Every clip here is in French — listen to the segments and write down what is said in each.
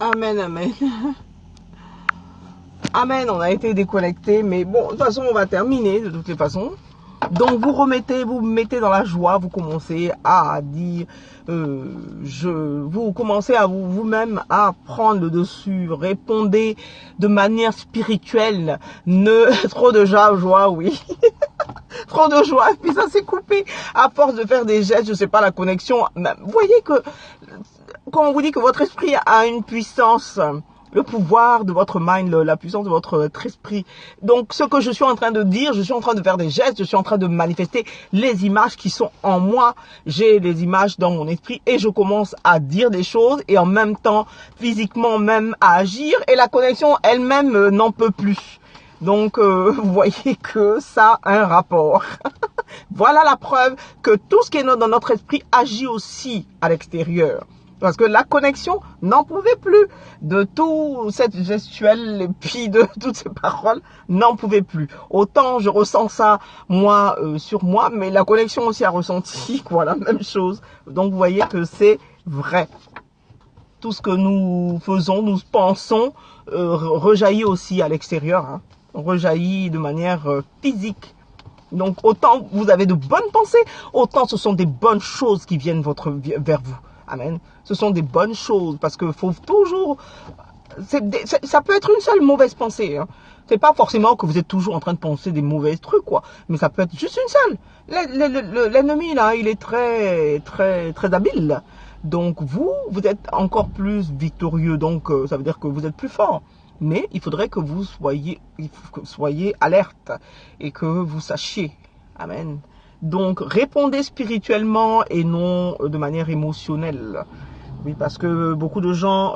Amen, amen. Amen, on a été déconnecté, mais bon, de toute façon, on va terminer de toutes les façons. Donc, vous vous mettez dans la joie, vous commencez à dire, vous commencez à vous-même à prendre le dessus, répondez de manière spirituelle, trop de joie, oui. Trop de joie, puis ça s'est coupé à force de faire des gestes, je sais pas, la connexion. Vous voyez que, quand on vous dit que votre esprit a une puissance, le pouvoir de votre mind, la puissance de votre esprit. Donc, ce que je suis en train de dire, je suis en train de faire des gestes, je suis en train de manifester les images qui sont en moi. J'ai les images dans mon esprit et je commence à dire des choses et en même temps, physiquement même, à agir. Et la connexion elle-même n'en peut plus. Donc, vous voyez que ça a un rapport. Voilà la preuve que tout ce qui est dans notre esprit agit aussi à l'extérieur. Parce que la connexion n'en pouvait plus de tout cette gestuelle et puis de toutes ces paroles, n'en pouvait plus. Autant je ressens ça moi sur moi, mais la connexion aussi a ressenti voilà même chose. Donc vous voyez que c'est vrai. Tout ce que nous faisons, nous pensons, rejaillit aussi à l'extérieur, hein, rejaillit de manière physique. Donc autant vous avez de bonnes pensées, autant ce sont des bonnes choses qui viennent vers vous. Amen. Ce sont des bonnes choses parce que faut toujours... ça peut être une seule mauvaise pensée. Hein. C'est pas forcément que vous êtes toujours en train de penser des mauvais trucs, quoi. Mais ça peut être juste une seule. L'ennemi, là, il est très habile. Donc, vous êtes encore plus victorieux. Donc, ça veut dire que vous êtes plus fort. Mais il faudrait que vous soyez alerte et que vous sachiez. Amen. Donc, répondez spirituellement et non de manière émotionnelle. Oui, parce que beaucoup de gens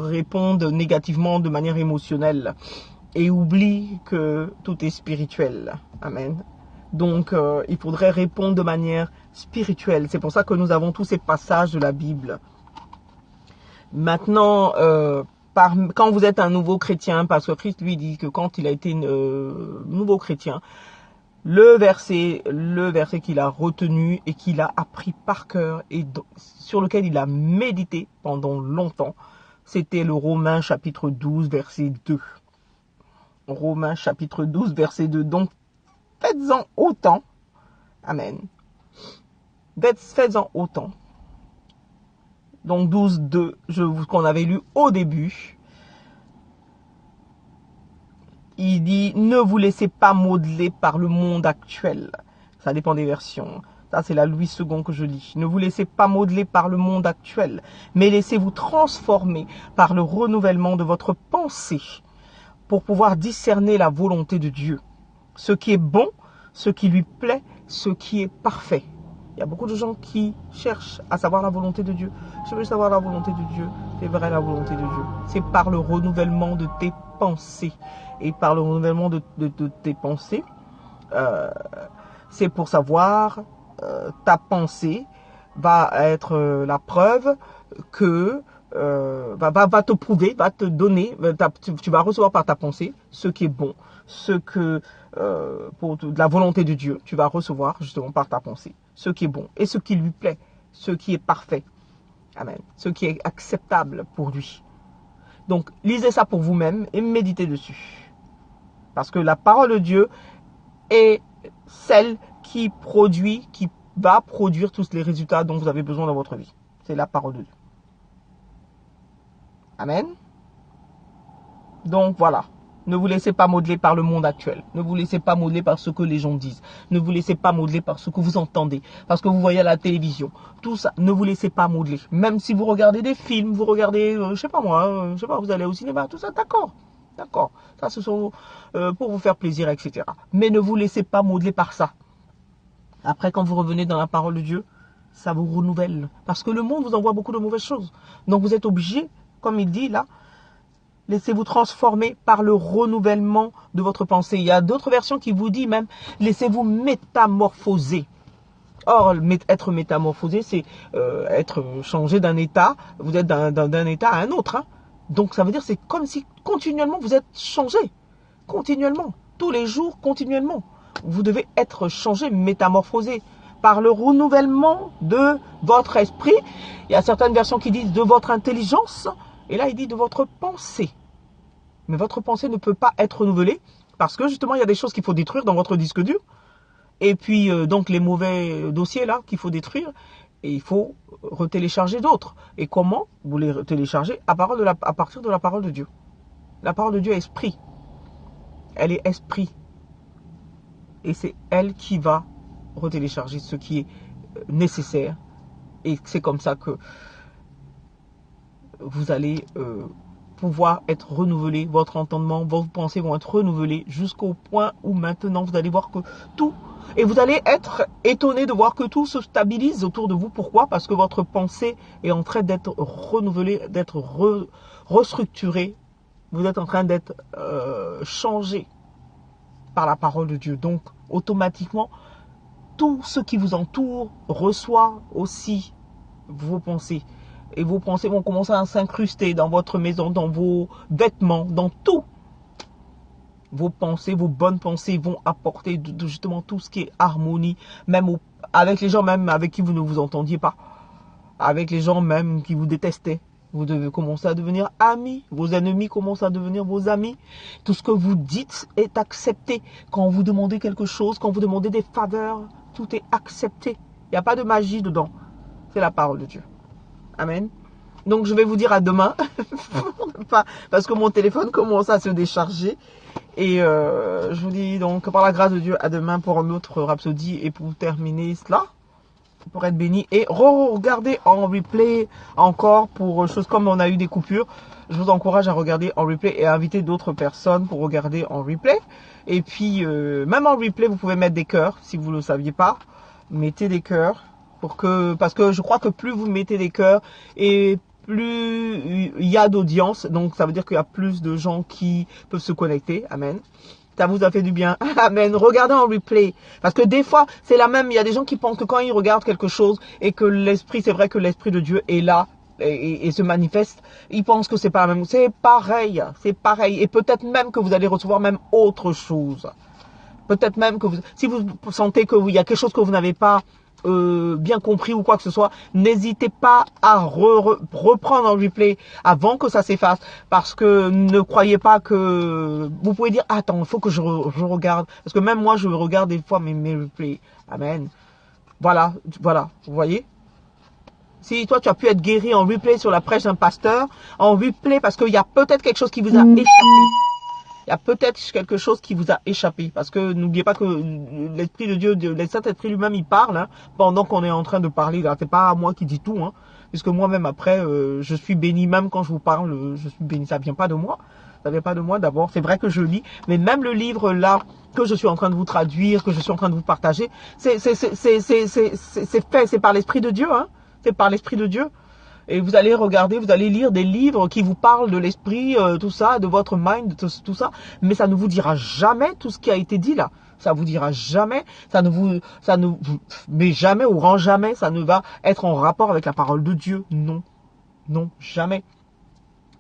répondent négativement de manière émotionnelle et oublient que tout est spirituel. Amen. Donc, il faudrait répondre de manière spirituelle. C'est pour ça que nous avons tous ces passages de la Bible. Maintenant, quand vous êtes un nouveau chrétien, parce que Christ lui dit que quand il a été nouveau chrétien, le verset qu'il a retenu et qu'il a appris par cœur et sur lequel il a médité pendant longtemps, c'était le Romains chapitre 12 verset 2. Romains chapitre 12 verset 2. Donc faites-en autant. Amen. Faites-en autant. Donc 12 2, qu'on avait lu au début. Il dit, ne vous laissez pas modeler par le monde actuel. Ça dépend des versions. Ça, c'est la Louis II que je lis. Ne vous laissez pas modeler par le monde actuel, mais laissez-vous transformer par le renouvellement de votre pensée pour pouvoir discerner la volonté de Dieu. Ce qui est bon, ce qui lui plaît, ce qui est parfait. Il y a beaucoup de gens qui cherchent à savoir la volonté de Dieu. Je veux savoir la volonté de Dieu. C'est vrai, la volonté de Dieu. C'est par le renouvellement de tes pensées. Et par le renouvellement de tes pensées, c'est pour savoir, ta pensée va être la preuve que, va te prouver, va te donner, tu vas recevoir par ta pensée ce qui est bon, ce que, pour la volonté de Dieu, tu vas recevoir justement par ta pensée ce qui est bon et ce qui lui plaît, ce qui est parfait. Amen. Ce qui est acceptable pour lui. Donc, lisez ça pour vous-même et méditez dessus. Parce que la parole de Dieu est celle qui va produire tous les résultats dont vous avez besoin dans votre vie. C'est la parole de Dieu. Amen. Donc voilà. Ne vous laissez pas modeler par le monde actuel. Ne vous laissez pas modeler par ce que les gens disent. Ne vous laissez pas modeler par ce que vous entendez. Parce que vous voyez à la télévision. Tout ça, ne vous laissez pas modeler. Même si vous regardez des films, vous regardez, je sais pas moi, vous allez au cinéma, tout ça, d'accord. D'accord. Ça, ce sont pour vous faire plaisir, etc. Mais ne vous laissez pas modeler par ça. Après, quand vous revenez dans la parole de Dieu, ça vous renouvelle. Parce que le monde vous envoie beaucoup de mauvaises choses. Donc, vous êtes obligé, comme il dit là, laissez-vous transformer par le renouvellement de votre pensée. Il y a d'autres versions qui vous disent même, laissez-vous métamorphoser. Or, être métamorphosé, c'est être changé d'un état. Vous êtes d'un état à un autre. Hein. Donc, ça veut dire c'est comme si continuellement vous êtes changé. Continuellement. Tous les jours, continuellement. Vous devez être changé, métamorphosé par le renouvellement de votre esprit. Il y a certaines versions qui disent de votre intelligence. Et là, il dit de votre pensée. Mais votre pensée ne peut pas être renouvelée parce que justement, il y a des choses qu'il faut détruire dans votre disque dur. Et puis, donc, les mauvais dossiers là qu'il faut détruire. Et il faut retélécharger d'autres. Et comment vous les téléchargez? À partir de la parole de Dieu. La parole de Dieu est esprit. Elle est esprit. Et c'est elle qui va retélécharger ce qui est nécessaire. Et c'est comme ça que vous allez pouvoir être renouvelé. Votre entendement, vos pensées vont être renouvelées jusqu'au point où maintenant vous allez voir que tout... Et vous allez être étonné de voir que tout se stabilise autour de vous. Pourquoi? Parce que votre pensée est en train d'être renouvelée, d'être restructurée. Vous êtes en train d'être changé par la parole de Dieu. Donc, automatiquement, tout ce qui vous entoure reçoit aussi vos pensées. Et vos pensées vont commencer à s'incruster dans votre maison, dans vos vêtements, dans tout. Vos pensées, vos bonnes pensées vont apporter justement tout ce qui est harmonie, même avec les gens même avec qui vous ne vous entendiez pas, avec les gens même qui vous détestaient. Vous devez commencer à devenir amis. Vos ennemis commencent à devenir vos amis. Tout ce que vous dites est accepté. Quand vous demandez quelque chose, quand vous demandez des faveurs, tout est accepté. Il n'y a pas de magie dedans. C'est la parole de Dieu. Amen. Donc je vais vous dire à demain. Parce que mon téléphone commence à se décharger. Et je vous dis donc par la grâce de Dieu à demain pour un autre rhapsodie. Et pour terminer cela, pour être béni et regarder en replay encore pour choses comme on a eu des coupures. Je vous encourage à regarder en replay et à inviter d'autres personnes pour regarder en replay. Et puis même en replay vous pouvez mettre des cœurs si vous ne le saviez pas. Mettez des cœurs parce que je crois que plus vous mettez des cœurs et plus il y a d'audience, donc ça veut dire qu'il y a plus de gens qui peuvent se connecter. Amen. Ça vous a fait du bien. Amen. Regardez en replay. Parce que des fois, c'est la même. Il y a des gens qui pensent que quand ils regardent quelque chose et que l'esprit, c'est vrai que l'esprit de Dieu est là et se manifeste, ils pensent que c'est pas la même. C'est pareil. C'est pareil. Et peut-être même que vous allez recevoir même autre chose. Peut-être même que si vous sentez qu'il y a quelque chose que vous n'avez pas bien compris ou quoi que ce soit, n'hésitez pas à reprendre en replay avant que ça s'efface, parce que ne croyez pas que vous pouvez dire attends, il faut que je regarde, parce que même moi je regarde des fois mes replays. Amen. Voilà, vous voyez. Si toi tu as pu être guéri en replay sur la prêche d'un pasteur, en replay parce qu'il y a peut-être quelque chose qui vous a échappé. Il y a peut-être quelque chose qui vous a échappé. Parce que n'oubliez pas que l'Esprit de Dieu, le Saint-Esprit lui-même, il parle hein, pendant qu'on est en train de parler. C'est pas moi qui dis tout. Hein, puisque moi-même, après, je suis béni. Même quand je vous parle, je suis béni. Ça vient pas de moi. Ça vient pas de moi d'abord. C'est vrai que je lis. Mais même le livre là, que je suis en train de vous traduire, que je suis en train de vous partager, c'est fait. C'est par l'Esprit de Dieu. Hein, c'est par l'Esprit de Dieu. Et vous allez regarder, vous allez lire des livres qui vous parlent de l'esprit, tout ça, de votre mind, tout ça. Mais ça ne vous dira jamais tout ce qui a été dit là. Ça vous dira jamais, ça ne vous mais jamais ou rend jamais, ça ne va être en rapport avec la parole de Dieu. Non, non, jamais.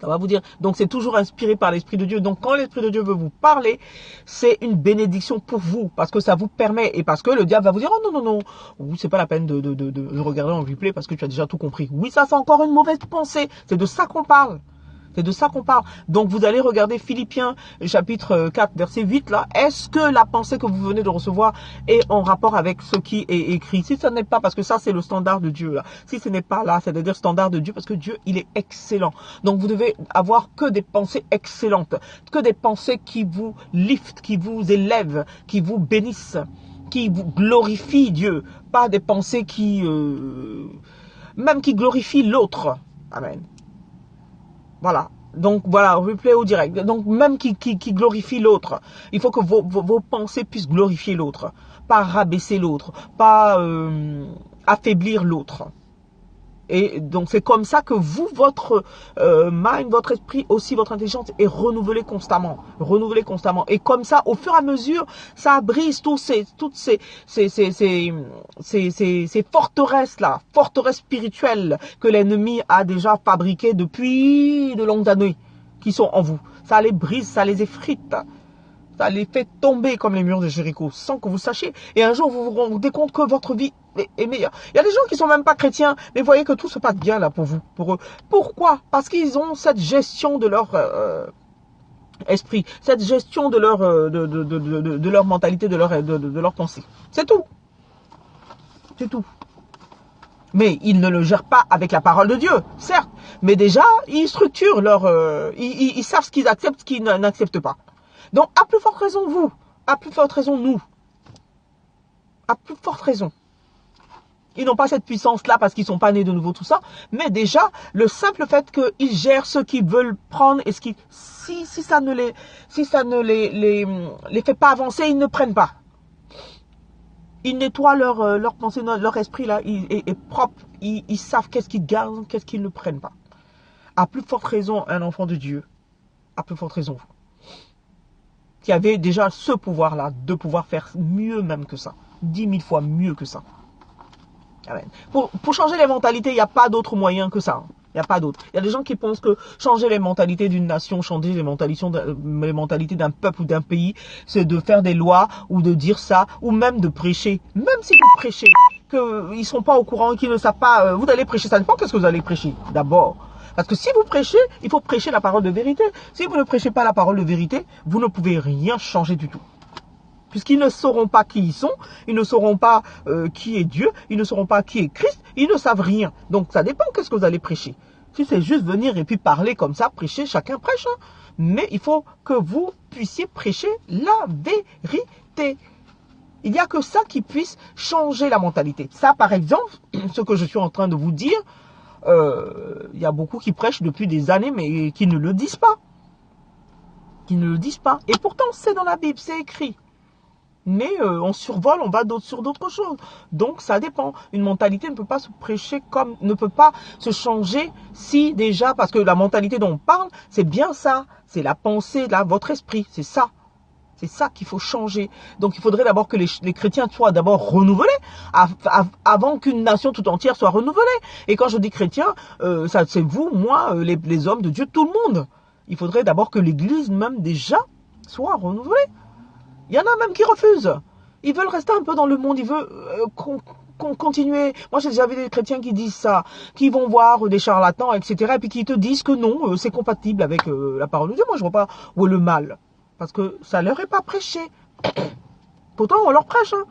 Ça va vous dire. Donc c'est toujours inspiré par l'Esprit de Dieu. Donc quand l'Esprit de Dieu veut vous parler, c'est une bénédiction pour vous. Parce que ça vous permet. Et parce que le diable va vous dire, oh non, non, non. C'est pas la peine de regarder en replay parce que tu as déjà tout compris. Oui, ça c'est encore une mauvaise pensée. C'est de ça qu'on parle. C'est de ça qu'on parle. Donc vous allez regarder Philippiens chapitre 4 verset 8 là. Est-ce que la pensée que vous venez de recevoir est en rapport avec ce qui est écrit? Si ce n'est pas, parce que ça c'est le standard de Dieu là. Si ce n'est pas là, c'est-à-dire standard de Dieu, parce que Dieu il est excellent. Donc vous devez avoir que des pensées excellentes, que des pensées qui vous liftent, qui vous élèvent, qui vous bénissent, qui vous glorifient Dieu. Pas des pensées qui même qui glorifient l'autre. Amen. Voilà. Donc voilà, replay au direct. Donc même qui glorifie l'autre. Il faut que vos pensées puissent glorifier l'autre. Pas rabaisser l'autre. Pas affaiblir l'autre. Et donc c'est comme ça que vous, votre mind, votre esprit, aussi votre intelligence est renouvelé constamment. Renouvelé constamment. Et comme ça, au fur et à mesure, ça brise toutes ces forteresses-là, forteresses spirituelles que l'ennemi a déjà fabriquées depuis de longues années, qui sont en vous. Ça les brise, ça les effrite. Ça les fait tomber comme les murs de Jéricho sans que vous sachiez. Et un jour, vous vous rendez compte que votre vie est meilleure. Il y a des gens qui sont même pas chrétiens, mais vous voyez que tout se passe bien là pour vous, pour eux. Pourquoi? Parce qu'ils ont cette gestion de leur esprit, cette gestion de leur mentalité, de leur pensée. C'est tout. C'est tout. Mais ils ne le gèrent pas avec la parole de Dieu, certes. Mais déjà, ils structurent ils savent ce qu'ils acceptent, ce qu'ils n'acceptent pas. Donc, à plus forte raison, vous. À plus forte raison, nous. À plus forte raison. Ils n'ont pas cette puissance-là parce qu'ils ne sont pas nés de nouveau, tout ça. Mais déjà, le simple fait qu'ils gèrent ce qu'ils veulent prendre et ce qui, si ça ne les fait pas avancer, ils ne prennent pas. Ils nettoient leur pensée, leur esprit là, est propre. Ils savent qu'est-ce qu'ils gardent, qu'est-ce qu'ils ne prennent pas. À plus forte raison, un enfant de Dieu. À plus forte raison, vous. Qui avait déjà ce pouvoir-là de pouvoir faire mieux même que ça. 10 000 fois mieux que ça. Amen. Pour changer les mentalités, il n'y a pas d'autre moyen que ça. Il n'y a pas d'autre. Il y a des gens qui pensent que changer les mentalités d'une nation, changer les mentalités d'un peuple ou d'un pays, c'est de faire des lois ou de dire ça, ou même de prêcher. Même si vous prêchez, qu'ils ne sont pas au courant, qu'ils ne savent pas, vous allez prêcher, ça dépend qu'est-ce que vous allez prêcher, d'abord. Parce que si vous prêchez, il faut prêcher la parole de vérité. Si vous ne prêchez pas la parole de vérité, vous ne pouvez rien changer du tout. Puisqu'ils ne sauront pas qui ils sont, ils ne sauront pas qui est Dieu, ils ne sauront pas qui est Christ, ils ne savent rien. Donc ça dépend qu'est-ce que vous allez prêcher. Si c'est juste venir et puis parler comme ça, prêcher, chacun prêche. Hein. Mais il faut que vous puissiez prêcher la vérité. Il n'y a que ça qui puisse changer la mentalité. Ça, par exemple, ce que je suis en train de vous dire, il y a beaucoup qui prêchent depuis des années, mais qui ne le disent pas. Qui ne le disent pas. Et pourtant, c'est dans la Bible, c'est écrit. Mais on survole, on va sur d'autres choses. Donc, ça dépend. Une mentalité ne peut pas se prêcher comme, ne peut pas se changer si déjà, parce que la mentalité dont on parle, c'est bien ça. C'est la pensée, là, votre esprit, c'est ça. C'est ça qu'il faut changer. Donc, il faudrait d'abord que les chrétiens soient d'abord renouvelés avant qu'une nation tout entière soit renouvelée. Et quand je dis chrétien, ça c'est vous, moi, les hommes de Dieu, tout le monde. Il faudrait d'abord que l'Église même déjà soit renouvelée. Il y en a même qui refusent. Ils veulent rester un peu dans le monde. Ils veulent continuer. Moi, j'ai déjà vu des chrétiens qui disent ça, qui vont voir des charlatans, etc. Et puis qui te disent que non, c'est compatible avec la parole de Dieu. Moi, je vois pas où est le mal. Parce que ça leur est pas prêché. Pourtant, on leur prêche. Hein.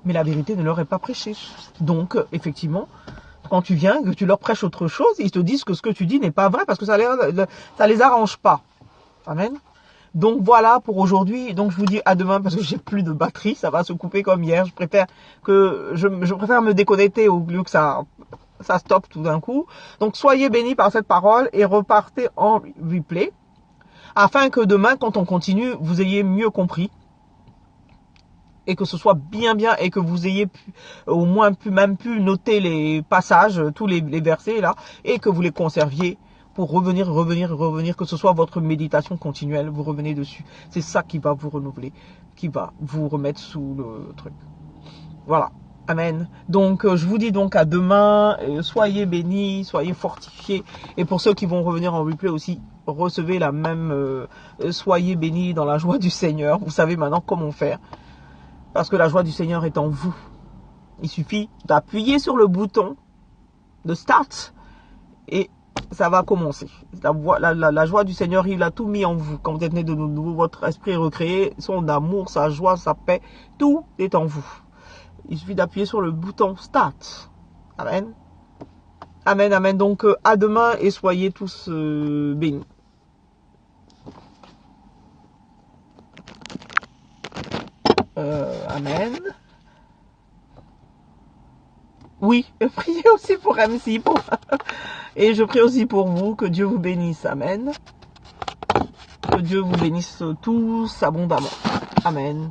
Mais la vérité ne leur est pas prêchée. Donc, effectivement, quand tu viens, que tu leur prêches autre chose, ils te disent que ce que tu dis n'est pas vrai parce que ça les arrange pas. Amen. Donc, voilà pour aujourd'hui. Donc, je vous dis à demain parce que j'ai plus de batterie. Ça va se couper comme hier. Je préfère me déconnecter au lieu que ça stoppe tout d'un coup. Donc, soyez bénis par cette parole et repartez en replay. Afin que demain, quand on continue, vous ayez mieux compris. Et que ce soit bien et que vous ayez au moins pu noter les passages, tous les versets là, et que vous les conserviez pour revenir, que ce soit votre méditation continuelle, vous revenez dessus. C'est ça qui va vous renouveler, qui va vous remettre sous le truc. Voilà. Amen. Donc, je vous dis donc à demain. Soyez bénis, soyez fortifiés. Et pour ceux qui vont revenir en replay aussi, recevez la même. Soyez bénis dans la joie du Seigneur. Vous savez maintenant comment faire. Parce que la joie du Seigneur est en vous. Il suffit d'appuyer sur le bouton de start et ça va commencer. La joie du Seigneur, il a tout mis en vous. Quand vous êtes né de nouveau, votre esprit est recréé, son amour, sa joie, sa paix, tout est en vous. Il suffit d'appuyer sur le bouton Start. Amen. Amen, amen. Donc, à demain et soyez tous bénis. Amen. Oui, priez aussi pour MC. Et je prie aussi pour vous. Que Dieu vous bénisse. Amen. Que Dieu vous bénisse tous abondamment. Amen.